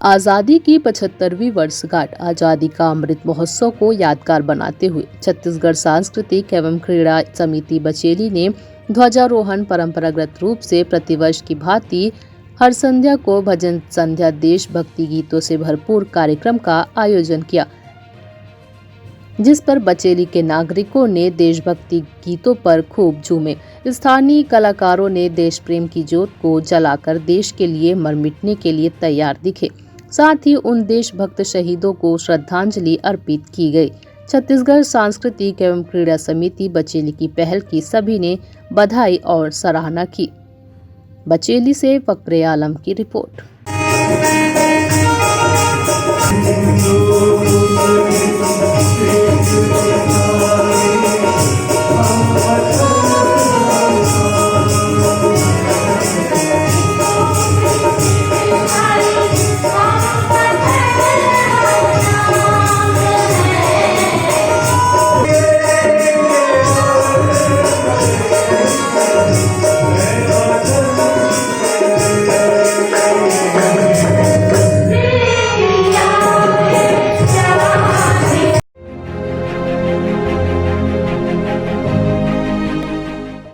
आज़ादी की 75वीं वर्षगांठ आज़ादी का अमृत महोत्सव को यादगार बनाते हुए छत्तीसगढ़ सांस्कृतिक एवं क्रीड़ा समिति बचेली ने ध्वजारोहण परंपरागत रूप से प्रतिवर्ष की भांति हर संध्या को भजन संध्या देशभक्ति गीतों से भरपूर कार्यक्रम का आयोजन किया, जिस पर बचेली के नागरिकों ने देशभक्ति गीतों पर खूब झूमे। स्थानीय कलाकारों ने देश प्रेम की ज्योत को जलाकर देश के लिए मर मिटने के लिए तैयार दिखे। साथ ही उन देशभक्त शहीदों को श्रद्धांजलि अर्पित की गई। छत्तीसगढ़ सांस्कृतिक एवं क्रीड़ा समिति बचेली की पहल की सभी ने बधाई और सराहना की। बचेली से फक्रे आलम की रिपोर्ट।